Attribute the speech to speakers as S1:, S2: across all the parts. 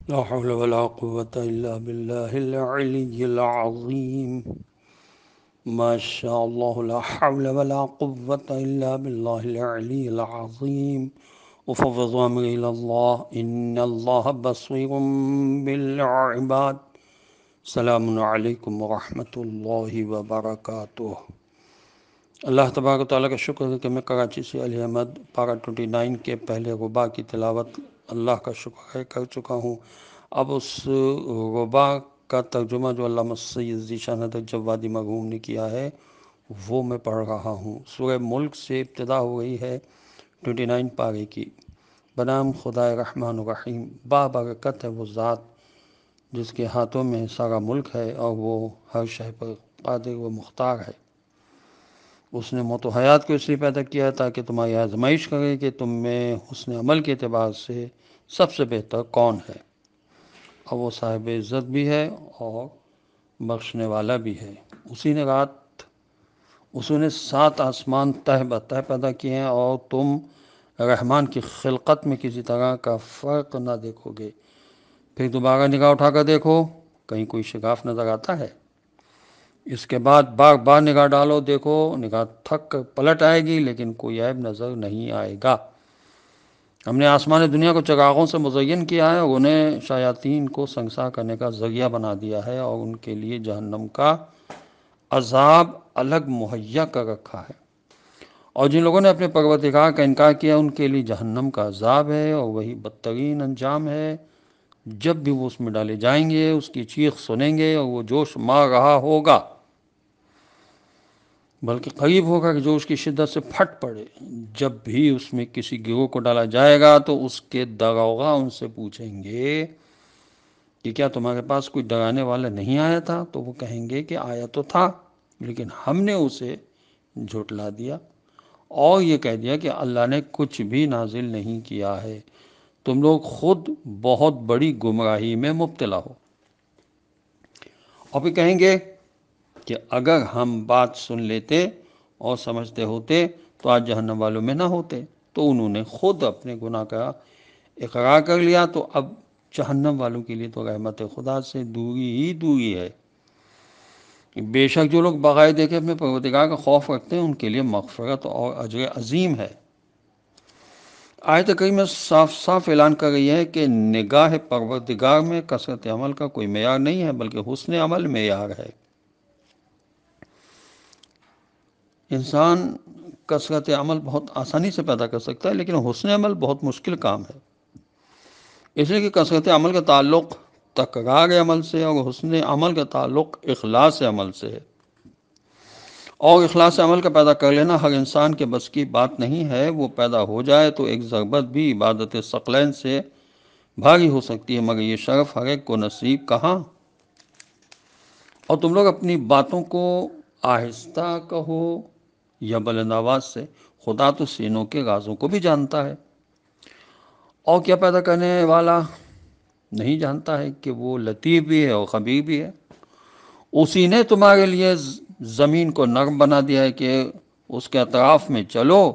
S1: لا حول ولا قوة إلا بالله العلي العظيم. ما شاء الله لا حول ولا قوة إلا بالله العلي العظيم. أفوض أمري إلى الله إن الله بصير بالعباد. السلام علیکم ورحمۃ اللہ وبرکاتہ۔ اللہ تبارک و تعالیٰ کا شکر ہے کہ میں کراچی سے علی احمد پارا 29 کے پہلے ربا کی تلاوت اللہ کا شکر ہے کر چکا ہوں۔ اب اس ربا کا ترجمہ جو علامہ سید ذیشان حضرت جوادی مرحوم نے کیا ہے وہ میں پڑھ رہا ہوں۔ سورہ ملک سے ابتدا ہو گئی ہے 29 پارے کی۔ بنام خدا رحمان الرحیم، بابرکت ہے وہ ذات جس کے ہاتھوں میں سارا ملک ہے اور وہ ہر شے پر قادر و مختار ہے۔ اس نے موت و حیات کو اس لیے پیدا کیا ہے تاکہ تمہاری آزمائش کرے کہ تم میں حسن عمل کے اعتبار سے سب سے بہتر کون ہے، اور وہ صاحب عزت بھی ہے اور بخشنے والا بھی ہے۔ اسی نے 7 آسمان تہ بتہ پیدا کیے ہیں اور تم رحمان کی خلقت میں کسی طرح کا فرق نہ دیکھو گے۔ پھر دوبارہ نگاہ اٹھا کر دیکھو، کہیں کوئی شگاف نظر آتا ہے؟ اس کے بعد بار بار نگاہ ڈالو، دیکھو، نگاہ تھک کر پلٹ آئے گی لیکن کوئی عیب نظر نہیں آئے گا۔ ہم نے آسمان دنیا کو چراغوں سے مزین کیا ہے اور انہیں شیاطین کو سنگسار کرنے کا ذریعہ بنا دیا ہے، اور ان کے لیے جہنم کا عذاب الگ مہیا کر رکھا ہے۔ اور جن لوگوں نے اپنے پروردگار کا انکار کیا ان کے لیے جہنم کا عذاب ہے، اور وہی بدترین انجام ہے۔ جب بھی وہ اس میں ڈالے جائیں گے اس کی چیخ سنیں گے اور وہ جوش مار رہا ہوگا، بلکہ قریب ہوگا کہ جو اس کی شدت سے پھٹ پڑے۔ جب بھی اس میں کسی گروہ کو ڈالا جائے گا تو اس کے داروغہ ان سے پوچھیں گے کہ کیا تمہارے پاس کوئی ڈرانے والا نہیں آیا تھا؟ تو وہ کہیں گے کہ آیا تو تھا لیکن ہم نے اسے جھٹلا دیا اور یہ کہہ دیا کہ اللہ نے کچھ بھی نازل نہیں کیا ہے، تم لوگ خود بہت بڑی گمراہی میں مبتلا ہو۔ اور پھر کہیں گے کہ اگر ہم بات سن لیتے اور سمجھتے ہوتے تو آج جہنم والوں میں نہ ہوتے۔ تو انہوں نے خود اپنے گناہ کا اقرار کر لیا، تو اب جہنم والوں کے لیے تو رحمت خدا سے دوری ہی دوری ہے۔ بے شک جو لوگ بغیر دیکھے اپنے پروردگار کا خوف رکھتے ہیں ان کے لیے مغفرت اور اجر عظیم ہے۔ آیت کریمہ صاف صاف اعلان کر رہی ہے کہ نگاہ پروردگار میں کثرت عمل کا کوئی معیار نہیں ہے بلکہ حسن عمل معیار ہے۔ انسان کثرت عمل بہت آسانی سے پیدا کر سکتا ہے لیکن حسن عمل بہت مشکل کام ہے، اس لیے کہ کثرت عمل کا تعلق تکرار عمل سے اور حسن عمل کا تعلق اخلاص عمل سے ہے، اور اخلاص عمل کا پیدا کر لینا ہر انسان کے بس کی بات نہیں ہے۔ وہ پیدا ہو جائے تو ایک ضربت بھی عبادت ثقلین سے بھاری ہو سکتی ہے، مگر یہ شرف ہر ایک کو نصیب کہاں۔ اور تم لوگ اپنی باتوں کو آہستہ کہو یا بلند آواز سے، خدا تو سینوں کے رازوں کو بھی جانتا ہے، اور کیا پیدا کرنے والا نہیں جانتا ہے کہ وہ لطیف بھی ہے اور خبیر بھی ہے۔ اسی نے تمہارے لیے زمین کو نرم بنا دیا ہے کہ اس کے اطراف میں چلو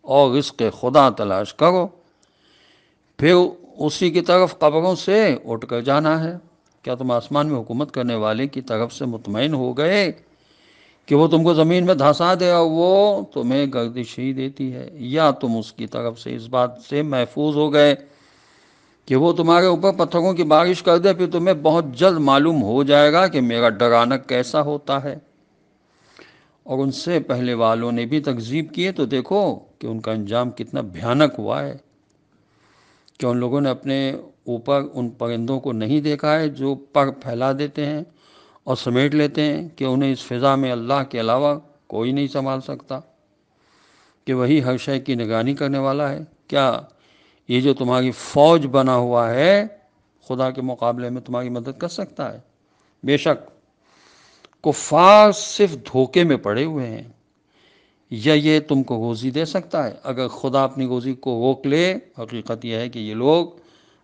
S1: اور رزق خدا تلاش کرو، پھر اسی کی طرف قبروں سے اٹھ کر جانا ہے۔ کیا تم آسمان میں حکومت کرنے والے کی طرف سے مطمئن ہو گئے کہ وہ تم کو زمین میں دھنسا دے اور وہ تمہیں گردش ہی دیتی ہے، یا تم اس کی طرف سے اس بات سے محفوظ ہو گئے کہ وہ تمہارے اوپر پتھروں کی بارش کر دے؟ پھر تمہیں بہت جلد معلوم ہو جائے گا کہ میرا ڈرانا کیسا ہوتا ہے۔ اور ان سے پہلے والوں نے بھی تکذیب کیے تو دیکھو کہ ان کا انجام کتنا بھیانک ہوا ہے۔ کہ ان لوگوں نے اپنے اوپر ان پرندوں کو نہیں دیکھا ہے جو پر پھیلا دیتے ہیں اور سمیٹ لیتے ہیں، کہ انہیں اس فضا میں اللہ کے علاوہ کوئی نہیں سنبھال سکتا، کہ وہی ہر شے کی نگرانی کرنے والا ہے۔ کیا یہ جو تمہاری فوج بنا ہوا ہے خدا کے مقابلے میں تمہاری مدد کر سکتا ہے؟ بے شک کفار صرف دھوکے میں پڑے ہوئے ہیں۔ یا یہ تم کو روزی دے سکتا ہے؟ اگر خدا اپنی روزی کو روک لے، حقیقت یہ ہے کہ یہ لوگ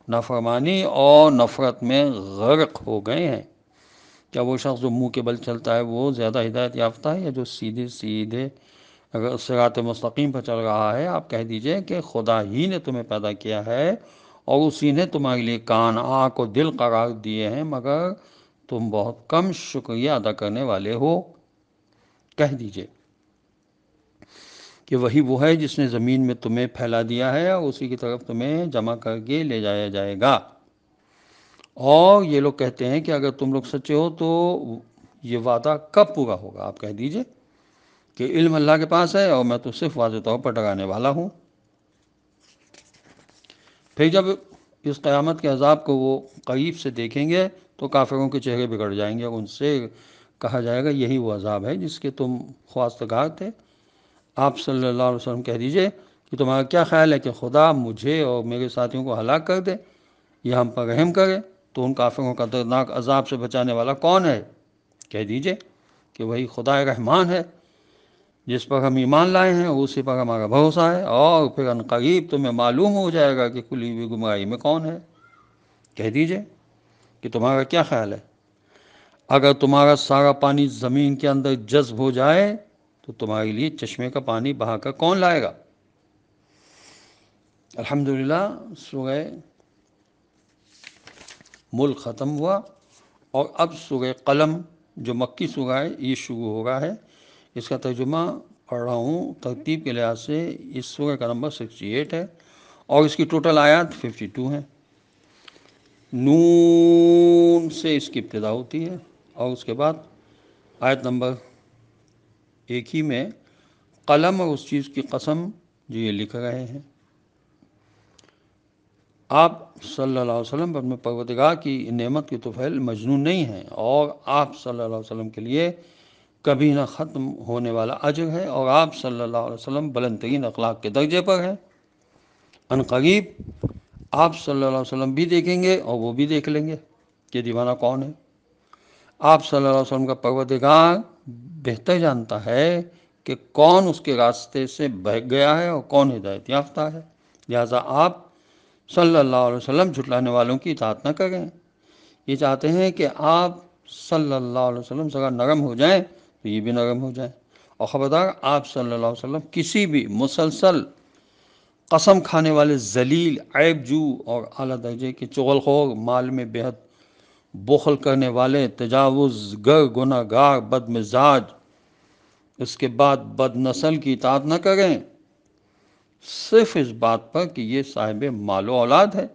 S1: نافرمانی اور نفرت میں غرق ہو گئے ہیں۔ کیا وہ شخص جو منہ کے بل چلتا ہے وہ زیادہ ہدایت یافتہ ہے یا جو سیدھے سیدھے صراط مستقیم پر چل رہا ہے؟ آپ کہہ دیجئے کہ خدا ہی نے تمہیں پیدا کیا ہے اور اسی نے تمہارے لیے کان، آنکھ اور دل قرار دیے ہیں، مگر تم بہت کم شکریہ ادا کرنے والے ہو۔ کہہ دیجئے کہ وہی وہ ہے جس نے زمین میں تمہیں پھیلا دیا ہے اور اسی کی طرف تمہیں جمع کر کے لے جایا جائے گا۔ اور یہ لوگ کہتے ہیں کہ اگر تم لوگ سچے ہو تو یہ وعدہ کب پورا ہوگا؟ آپ کہہ دیجئے کہ علم اللہ کے پاس ہے اور میں تو صرف واضح طور پر ڈرانے والا ہوں۔ پھر جب اس قیامت کے عذاب کو وہ قریب سے دیکھیں گے تو کافروں کے چہرے بگڑ جائیں گے اور ان سے کہا جائے گا یہی وہ عذاب ہے جس کے تم خواستگار تھے۔ آپ صلی اللہ علیہ وسلم کہہ دیجئے کہ تمہارا کیا خیال ہے کہ خدا مجھے اور میرے ساتھیوں کو ہلاک کر دے یا ہم پر رحم کرے؟ تو ان کافروں کا دردناک عذاب سے بچانے والا کون ہے؟ کہہ دیجئے کہ وہی خدا رحمان ہے جس پر ہم ایمان لائے ہیں اور اسی پر ہمارا بھروسہ ہے، اور پھر ان قریب تمہیں معلوم ہو جائے گا کہ کھلی ہوئی گمراہی میں کون ہے۔ کہہ دیجئے کہ تمہارا کیا خیال ہے اگر تمہارا سارا پانی زمین کے اندر جذب ہو جائے تو تمہارے لیے چشمے کا پانی بہا کر کون لائے گا؟ الحمدللہ سورہ ملک ختم ہوا اور اب سورہ قلم جو مکی سورہ ہے یہ شروع ہو رہا ہے۔ اس کا ترجمہ پڑھ رہا ہوں ترتیب کے لحاظ سے۔ اس سورہ کا نمبر 68 ہے اور اس کی ٹوٹل آیات 52 ہیں۔ نون سے اس کی ابتدا ہوتی ہے اور اس کے بعد آیت نمبر 1 ہی میں قلم اور اس چیز کی قسم جو یہ لکھ رہے ہیں۔ آپ صلی اللہ علیہ وسلم اپنے پروردگار کی نعمت کی طفیل مجنون نہیں ہیں، اور آپ صلی اللہ علیہ وسلم کے لیے کبھی نہ ختم ہونے والا اجر ہے، اور آپ صلی اللہ علیہ وسلم بلند ترین اخلاق کے درجے پر ہیں۔ ان قریب آپ صلی اللہ علیہ وسلم بھی دیکھیں گے اور وہ بھی دیکھ لیں گے کہ دیوانہ کون ہے۔ آپ صلی اللہ علیہ وسلم کا پروردگار بہتر جانتا ہے کہ کون اس کے راستے سے بہک گیا ہے اور کون ہدایت یافتہ ہے، لہٰذا آپ صلی اللہ علیہ وسلم جھٹلانے والوں کی اطاعت نہ کریں۔ یہ چاہتے ہیں کہ آپ صلی اللہ علیہ وسلم سے اگر نرم ہو جائیں تو یہ بھی نرم ہو جائیں، اور خبردار آپ صلی اللہ علیہ وسلم کسی بھی مسلسل قسم کھانے والے ذلیل، عیب جو اور اعلیٰ درجے کے چغل خور، مال میں بے حد بخل کرنے والے، تجاوز گر، گناہ گار، بد مزاج، اس کے بعد بد نسل کی اطاعت نہ کریں، صرف اس بات پر کہ یہ صاحب مال و اولاد ہے۔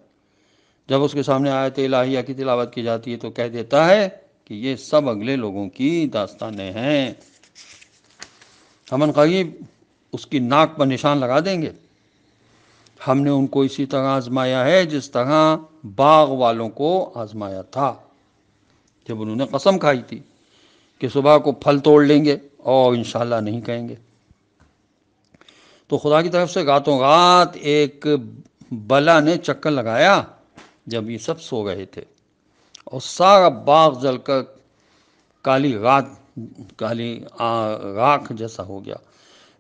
S1: جب اس کے سامنے آیت الہیہ کی تلاوت کی جاتی ہے تو کہہ دیتا ہے کہ یہ سب اگلے لوگوں کی داستانیں ہیں، ہم ان قریب اس کی ناک پر نشان لگا دیں گے۔ ہم نے ان کو اسی طرح آزمایا ہے جس طرح باغ والوں کو آزمایا تھا جب انہوں نے قسم کھائی تھی کہ صبح کو پھل توڑ لیں گے اور انشاءاللہ نہیں کہیں گے۔ تو خدا کی طرف سے راتوں رات ایک بلا نے چکر لگایا جب یہ سب سو رہے تھے، اور سارا باغ جل کر کالی راکھ جیسا ہو گیا۔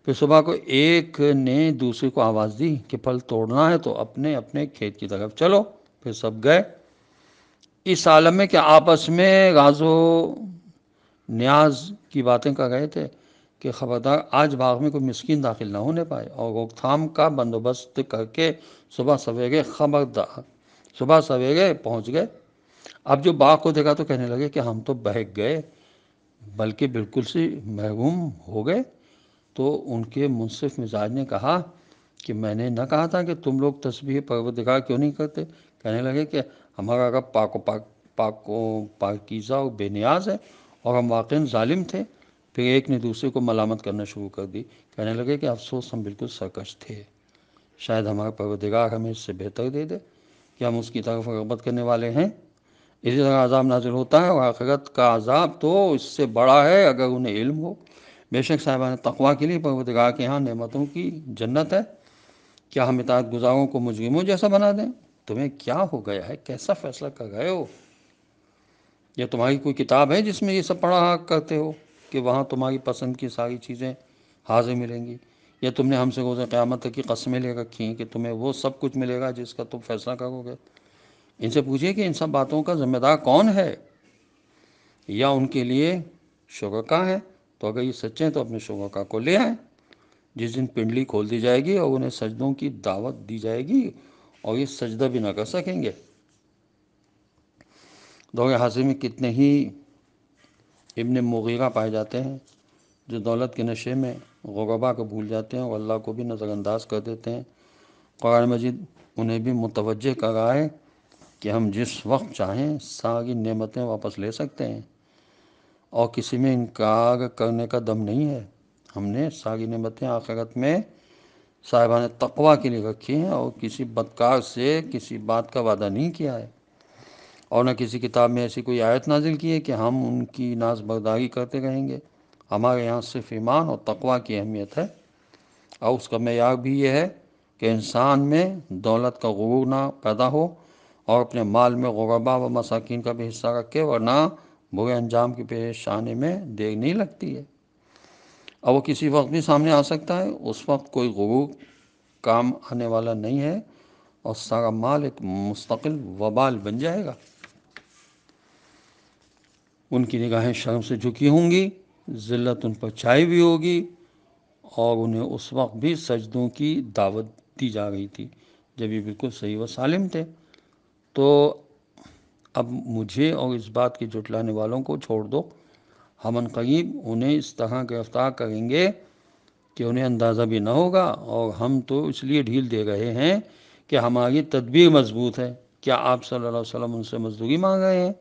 S1: پھر صبح کو ایک نے دوسرے کو آواز دی کہ پھل توڑنا ہے تو اپنے اپنے کھیت کی طرف چلو۔ پھر سب گئے، اس عالم میں کہ آپس میں راز و نیاز کی باتیں کر رہے تھے کہ خبردار آج باغ میں کوئی مسکین داخل نہ ہونے پائے، اور روک تھام کا بندوبست کر کے صبح سویرے پہنچ گئے۔ اب جو باغ کو دیکھا تو کہنے لگے کہ ہم تو بہک گئے، بلکہ بالکل سے محروم ہو گئے۔ تو ان کے منصف مزاج نے کہا کہ میں نے نہ کہا تھا کہ تم لوگ تسبیح پروردگار کیوں نہیں کرتے؟ کہنے لگے کہ ہمارا رب پاکیزہ اور بے نیاز ہے اور ہم واقعاً ظالم تھے۔ پھر ایک نے دوسرے کو ملامت کرنا شروع کر دی، کہنے لگے کہ افسوس ہم بالکل سرکش تھے، شاید ہمارا پروردگار ہمیں اس سے بہتر دے دے کہ ہم اس کی طرف رغبت کرنے والے ہیں۔ اسی طرح عذاب نازل ہوتا ہے، اور آخرت کا عذاب تو اس سے بڑا ہے اگر انہیں علم ہو۔ بے شک صاحبان تقویٰ کے لیے پروردگار کے ہاں نعمتوں کی جنت ہے۔ کیا ہم اطاعت گزاروں کو مجرموں جیسا بنا دیں؟ تمہیں کیا ہو گیا ہے؟ کیسا فیصلہ کر رہے ہو؟ یا تمہاری کوئی کتاب ہے جس میں یہ سب پڑھا کرتے ہو کہ وہاں تمہاری پسند کی ساری چیزیں حاضر ملیں گی؟ یا تم نے ہم سے روز قیامت تک کی قسمیں لے رکھی ہیں کہ تمہیں وہ سب کچھ ملے گا جس کا تم فیصلہ کرو گے؟ ان سے پوچھئے کہ ان سب باتوں کا ذمہ دار کون ہے، یا ان کے لیے شرکا ہے؟ تو اگر یہ سچے ہیں تو اپنے شرکا کو لے آئیں، جس دن پنڈلی کھول دی جائے گی اور انہیں سجدوں کی دعوت دی جائے گی اور یہ سجدہ بھی نہ کر سکیں گے۔ دور حاضر میں کتنے ہی ابن مغیرہ پائے جاتے ہیں جو دولت کے نشے میں غربا کو بھول جاتے ہیں اور اللہ کو بھی نظر انداز کر دیتے ہیں۔ قرآن مجید انہیں بھی متوجہ کر رہا ہے کہ ہم جس وقت چاہیں ساری نعمتیں واپس لے سکتے ہیں اور کسی میں انکار کرنے کا دم نہیں ہے۔ ہم نے ساری نعمتیں آخرت میں صاحبان تقویٰ کے لیے رکھی ہیں اور کسی بدکار سے کسی بات کا وعدہ نہیں کیا ہے، اور نہ کسی کتاب میں ایسی کوئی آیت نازل کی ہے کہ ہم ان کی ناز برداری کرتے رہیں گے۔ ہمارے یہاں صرف ایمان اور تقویٰ کی اہمیت ہے، اور اس کا معیار بھی یہ ہے کہ انسان میں دولت کا غرور نہ پیدا ہو اور اپنے مال میں غربا و مساکین کا بھی حصہ رکھے، ورنہ برے انجام کے پیش آنے میں دیر نہیں لگتی ہے، اور وہ کسی وقت بھی سامنے آ سکتا ہے۔ اس وقت کوئی غرور کام آنے والا نہیں ہے اور سارا مال ایک مستقل وبال بن جائے گا۔ ان کی نگاہیں شرم سے جھکی ہوں گی، ذلت ان پر چھائی ہوئی ہوگی، اور انہیں اس وقت بھی سجدوں کی دعوت دی جا رہی تھی جب یہ بالکل صحیح و سالم تھے۔ تو اب مجھے اور اس بات کے جھٹلانے والوں کو چھوڑ دو، ہم ان قریب انہیں اس طرح گرفتار کریں گے کہ انہیں اندازہ بھی نہ ہوگا، اور ہم تو اس لیے ڈھیل دے رہے ہیں کہ ہماری تدبیر مضبوط ہے۔ کیا آپ صلی اللہ علیہ وسلم ان سے مزدوری مانگ رہے ہیں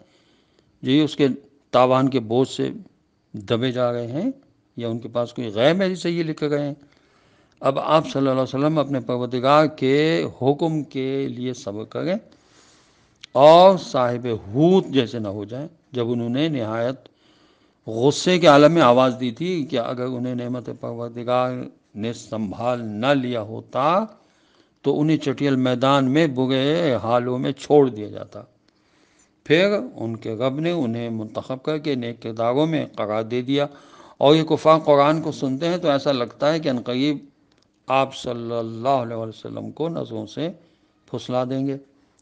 S1: جو یہ اس کے تاوان کے بوجھ سے دبے جا رہے ہیں، یا ان کے پاس کوئی غیب ہے جسے یہ لکھ گئے ہیں؟ اب آپ صلی اللہ علیہ وسلم اپنے پروردگار کے حکم کے لیے صبر کریں اور صاحب حوت جیسے نہ ہو جائیں جب انہوں نے نہایت غصے کے عالم میں آواز دی تھی کہ اگر انہیں نعمت پروردگار نے سنبھال نہ لیا ہوتا تو انہیں چٹیل میدان میں برے حالوں میں چھوڑ دیا جاتا۔ پھر ان کے رب نے انہیں منتخب کر کے نیک کرداروں میں قرار دے دیا، اور یہ کفار قرآن کو سنتے ہیں تو ایسا لگتا ہے کہ عنقریب آپ صلی اللہ علیہ وسلم کو نظروں سے پھسلا دیں گے،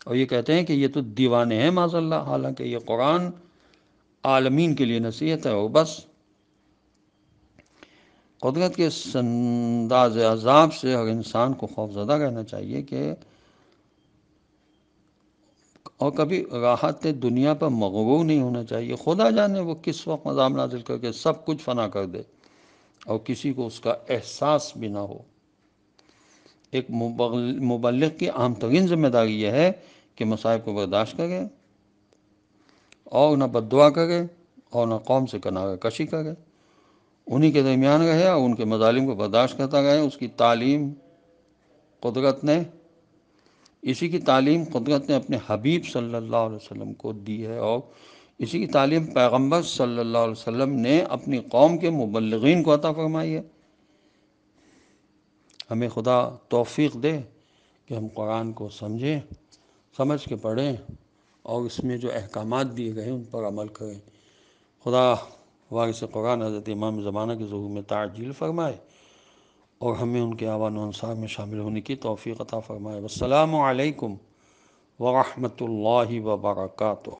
S1: اور یہ کہتے ہیں کہ یہ تو دیوانے ہیں معاذ اللہ، حالانکہ یہ قرآن عالمین کے لیے نصیحت ہے۔ اور بس قدرت کے اس انداز عذاب سے ہر انسان کو خوفزدہ رہنا چاہیے کہ اور کبھی راحت دنیا پر مغرور نہیں ہونا چاہیے۔ خدا جانے وہ کس وقت عذاب نازل کر کے سب کچھ فنا کر دے اور کسی کو اس کا احساس بھی نہ ہو۔ ایک مبلغ کی عام ترین ذمہ داری یہ ہے کہ مصائب کو برداشت کرے اور نہ بد دعا کرے اور نہ قوم سے کنارہ کشی کرے، انہی کے درمیان رہے اور ان کے مظالم کو برداشت کرتا رہے۔ اس کی تعلیم قدرت نے اسی کی تعلیم قدرت نے اپنے حبیب صلی اللہ علیہ وسلم کو دی ہے، اور اسی کی تعلیم پیغمبر صلی اللہ علیہ وسلم نے اپنی قوم کے مبلغین کو عطا فرمائی ہے۔ ہمیں خدا توفیق دے کہ ہم قرآن کو سمجھیں، سمجھ کے پڑھیں اور اس میں جو احکامات دیے گئے ہیں ان پر عمل کریں۔ خدا وارث قرآن حضرت امام زمانہ کے ظہور میں تعجیل فرمائے اور ہمیں ان کے اعوان و انصار میں شامل ہونے کی توفیق عطا فرمائے۔ والسلام علیکم ورحمۃ اللہ وبرکاتہ۔